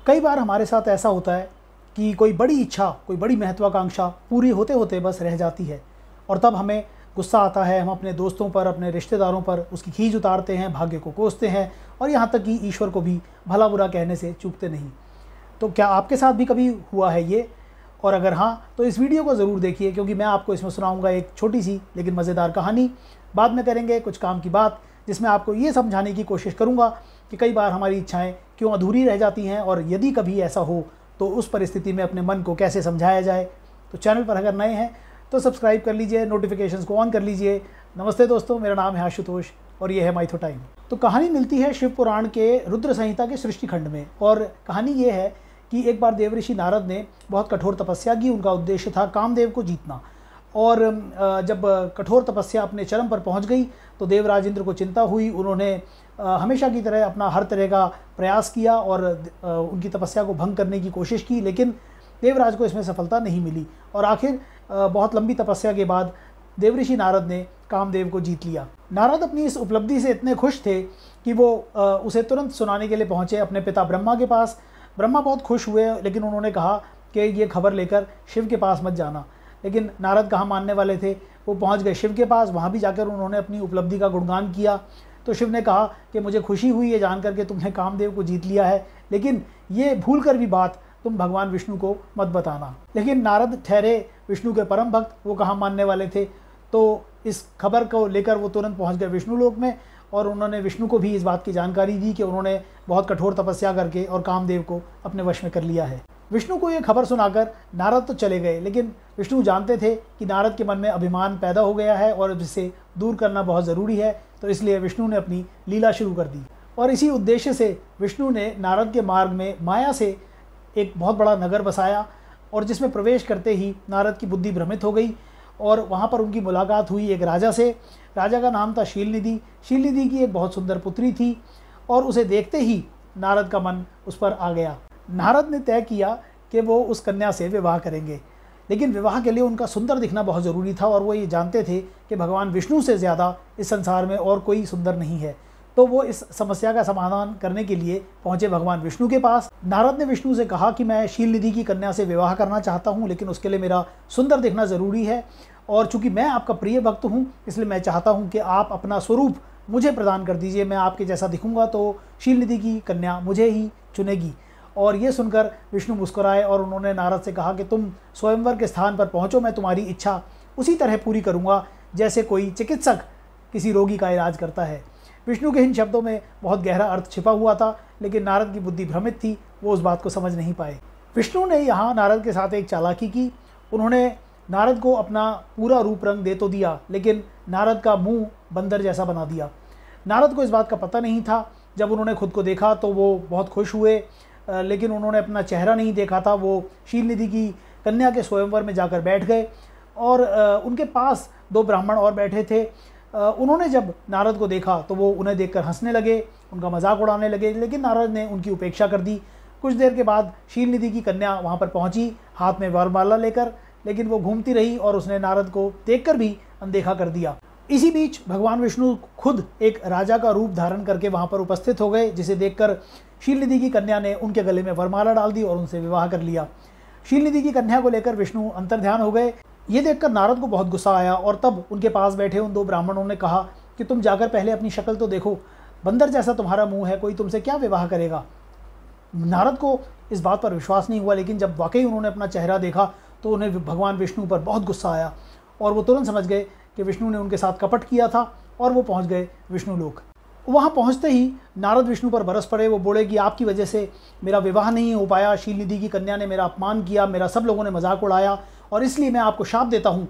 कई बार हमारे साथ ऐसा होता है कि कोई बड़ी इच्छा, कोई बड़ी महत्वाकांक्षा पूरी होते होते बस रह जाती है और तब हमें गुस्सा आता है। हम अपने दोस्तों पर, अपने रिश्तेदारों पर उसकी खींच उतारते हैं, भाग्य को कोसते हैं और यहाँ तक कि ईश्वर को भी भला बुरा कहने से चूकते नहीं। तो क्या आपके साथ भी कभी हुआ है ये? और अगर हाँ, तो इस वीडियो को ज़रूर देखिए, क्योंकि मैं आपको इसमें सुनाऊंगा एक छोटी सी लेकिन मज़ेदार कहानी। बाद में करेंगे कुछ काम की बात, जिसमें आपको ये समझाने की कोशिश करूँगा कि कई बार हमारी इच्छाएं क्यों अधूरी रह जाती हैं और यदि कभी ऐसा हो तो उस परिस्थिति में अपने मन को कैसे समझाया जाए। तो चैनल पर अगर नए हैं तो सब्सक्राइब कर लीजिए, नोटिफिकेशंस को ऑन कर लीजिए। नमस्ते दोस्तों, मेरा नाम है आशुतोष और ये है माइथो टाइम। तो कहानी मिलती है शिव पुराण के रुद्र संहिता के सृष्टि खंड में। और कहानी ये है कि एक बार देवऋषि नारद ने बहुत कठोर तपस्या की। उनका उद्देश्य था कामदेव को जीतना। और जब कठोर तपस्या अपने चरम पर पहुंच गई तो देवराज इंद्र को चिंता हुई। उन्होंने हमेशा की तरह अपना हर तरह का प्रयास किया और उनकी तपस्या को भंग करने की कोशिश की, लेकिन देवराज को इसमें सफलता नहीं मिली। और आखिर बहुत लंबी तपस्या के बाद देवऋषि नारद ने कामदेव को जीत लिया। नारद अपनी इस उपलब्धि से इतने खुश थे कि वो उसे तुरंत सुनाने के लिए पहुँचे अपने पिता ब्रह्मा के पास। ब्रह्मा बहुत खुश हुए, लेकिन उन्होंने कहा कि ये खबर लेकर शिव के पास मत जाना। लेकिन नारद कहाँ मानने वाले थे। वो पहुँच गए शिव के पास। वहाँ भी जाकर उन्होंने अपनी उपलब्धि का गुणगान किया। तो शिव ने कहा कि मुझे खुशी हुई है जानकर के तुमने कामदेव को जीत लिया है, लेकिन ये भूल कर भी बात तुम भगवान विष्णु को मत बताना। लेकिन नारद ठहरे विष्णु के परम भक्त, वो कहाँ मानने वाले थे। तो इस खबर को लेकर वो तुरंत पहुँच गए विष्णु लोक में और उन्होंने विष्णु को भी इस बात की जानकारी दी कि उन्होंने बहुत कठोर तपस्या करके और कामदेव को अपने वश में कर लिया है। विष्णु को ये खबर सुनाकर नारद तो चले गए, लेकिन विष्णु जानते थे कि नारद के मन में अभिमान पैदा हो गया है और जिसे दूर करना बहुत ज़रूरी है। तो इसलिए विष्णु ने अपनी लीला शुरू कर दी और इसी उद्देश्य से विष्णु ने नारद के मार्ग में माया से एक बहुत बड़ा नगर बसाया और जिसमें प्रवेश करते ही नारद की बुद्धि भ्रमित हो गई और वहाँ पर उनकी मुलाकात हुई एक राजा से। राजा का नाम था शीलनिधि। शीलनिधि की एक बहुत सुंदर पुत्री थी और उसे देखते ही नारद का मन उस पर आ गया। नारद ने तय किया कि वो उस कन्या से विवाह करेंगे, लेकिन विवाह के लिए उनका सुंदर दिखना बहुत ज़रूरी था और वो ये जानते थे कि भगवान विष्णु से ज़्यादा इस संसार में और कोई सुंदर नहीं है। तो वो इस समस्या का समाधान करने के लिए पहुँचे भगवान विष्णु के पास। नारद ने विष्णु से कहा कि मैं शीलनिधि की कन्या से विवाह करना चाहता हूँ, लेकिन उसके लिए मेरा सुंदर दिखना ज़रूरी है और चूँकि मैं आपका प्रिय भक्त हूँ, इसलिए मैं चाहता हूँ कि आप अपना स्वरूप मुझे प्रदान कर दीजिए। मैं आपके जैसा दिखूँगा तो शीलनिधि की कन्या मुझे ही चुनेगी। और ये सुनकर विष्णु मुस्कुराए और उन्होंने नारद से कहा कि तुम स्वयंवर के स्थान पर पहुँचो, मैं तुम्हारी इच्छा उसी तरह पूरी करूँगा जैसे कोई चिकित्सक किसी रोगी का इलाज करता है। विष्णु के इन शब्दों में बहुत गहरा अर्थ छिपा हुआ था, लेकिन नारद की बुद्धि भ्रमित थी, वो उस बात को समझ नहीं पाए। विष्णु ने यहाँ नारद के साथ एक चालाकी की। उन्होंने नारद को अपना पूरा रूप रंग दे तो दिया, लेकिन नारद का मुंह बंदर जैसा बना दिया। नारद को इस बात का पता नहीं था। जब उन्होंने खुद को देखा तो वो बहुत खुश हुए, लेकिन उन्होंने अपना चेहरा नहीं देखा था। वो शीलनिधि की कन्या के स्वयंवर में जाकर बैठ गए और उनके पास दो ब्राह्मण और बैठे थे। उन्होंने जब नारद को देखा तो वो उन्हें देखकर हंसने लगे, उनका मजाक उड़ाने लगे, लेकिन नारद ने उनकी उपेक्षा कर दी। कुछ देर के बाद शीलनिधि की कन्या वहाँ पर पहुँची हाथ में वरमाला लेकर, लेकिन वो घूमती रही और उसने नारद को देखकर भी अनदेखा कर दिया। इसी बीच भगवान विष्णु खुद एक राजा का रूप धारण करके वहाँ पर उपस्थित हो गए, जिसे देखकर शीलनिधि की कन्या ने उनके गले में वरमाला डाल दी और उनसे विवाह कर लिया। शीलनिधि की कन्या को लेकर विष्णु अंतर्ध्यान हो गए। ये देखकर नारद को बहुत गुस्सा आया और तब उनके पास बैठे उन दो ब्राह्मणों ने कहा कि तुम जाकर पहले अपनी शक्ल तो देखो, बंदर जैसा तुम्हारा मुंह है, कोई तुमसे क्या विवाह करेगा। नारद को इस बात पर विश्वास नहीं हुआ, लेकिन जब वाकई उन्होंने अपना चेहरा देखा तो उन्हें भगवान विष्णु पर बहुत गुस्सा आया और वो तुरंत समझ गए कि विष्णु ने उनके साथ कपट किया था और वो पहुंच गए विष्णु लोक। वहाँ पहुँचते ही नारद विष्णु पर बरस पड़े। वो बोले कि आपकी वजह से मेरा विवाह नहीं हो पाया, शीलनिधि की कन्या ने मेरा अपमान किया, मेरा सब लोगों ने मजाक उड़ाया और इसलिए मैं आपको शाप देता हूँ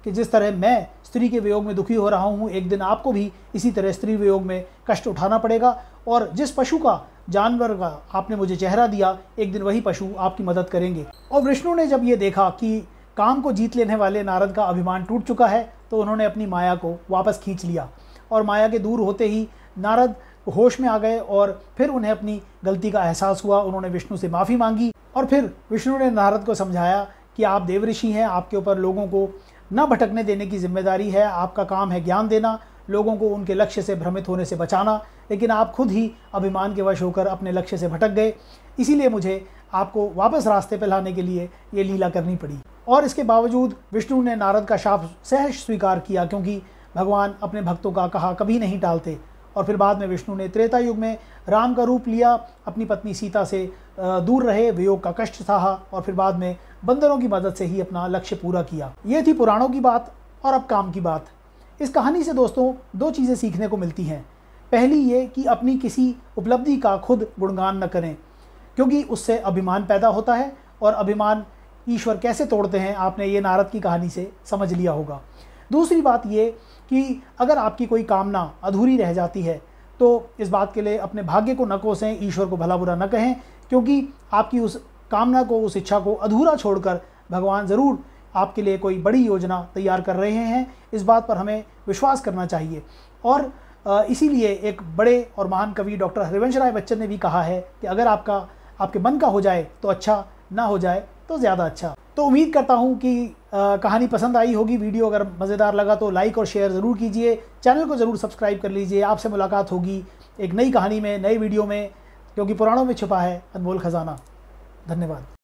कि जिस तरह मैं स्त्री के वियोग में दुखी हो रहा हूँ, एक दिन आपको भी इसी तरह स्त्री वियोग में कष्ट उठाना पड़ेगा और जिस पशु का, जानवर का आपने मुझे चेहरा दिया, एक दिन वही पशु आपकी मदद करेंगे। और विष्णु ने जब ये देखा कि काम को जीत लेने वाले नारद का अभिमान टूट चुका है तो उन्होंने अपनी माया को वापस खींच लिया और माया के दूर होते ही नारद होश में आ गए और फिर उन्हें अपनी गलती का एहसास हुआ। उन्होंने विष्णु से माफ़ी मांगी और फिर विष्णु ने नारद को समझाया कि आप देवऋषि हैं, आपके ऊपर लोगों को न भटकने देने की जिम्मेदारी है, आपका काम है ज्ञान देना, लोगों को उनके लक्ष्य से भ्रमित होने से बचाना। लेकिन आप खुद ही अभिमान के वश होकर अपने लक्ष्य से भटक गए। इसीलिए मुझे आपको वापस रास्ते पर लाने के लिए ये लीला करनी पड़ी। और इसके बावजूद विष्णु ने नारद का शाप सहर्ष स्वीकार किया, क्योंकि भगवान अपने भक्तों का कहा कभी नहीं टालते। और फिर बाद में विष्णु ने त्रेता युग में राम का रूप लिया, अपनी पत्नी सीता से दूर रहे, वियोग का कष्ट सहा और फिर बाद में बंदरों की मदद से ही अपना लक्ष्य पूरा किया। ये थी पुराणों की बात। और अब काम की बात। इस कहानी से दोस्तों दो चीज़ें सीखने को मिलती हैं। पहली ये कि अपनी किसी उपलब्धि का खुद गुणगान न करें, क्योंकि उससे अभिमान पैदा होता है और अभिमान ईश्वर कैसे तोड़ते हैं आपने ये नारद की कहानी से समझ लिया होगा। दूसरी बात ये कि अगर आपकी कोई कामना अधूरी रह जाती है तो इस बात के लिए अपने भाग्य को न कोसें, ईश्वर को भला बुरा न कहें, क्योंकि आपकी उस कामना को, उस इच्छा को अधूरा छोड़कर भगवान ज़रूर आपके लिए कोई बड़ी योजना तैयार कर रहे हैं। इस बात पर हमें विश्वास करना चाहिए। और इसीलिए एक बड़े और महान कवि डॉक्टर हरिवंश राय बच्चन ने भी कहा है कि अगर आपके मन का हो जाए तो अच्छा, ना हो जाए तो ज़्यादा अच्छा। तो उम्मीद करता हूँ कि कहानी पसंद आई होगी। वीडियो अगर मज़ेदार लगा तो लाइक और शेयर ज़रूर कीजिए। चैनल को ज़रूर सब्सक्राइब कर लीजिए। आपसे मुलाकात होगी एक नई कहानी में, नई वीडियो में, क्योंकि पुराणों में छुपा है अनमोल खजाना। धन्यवाद।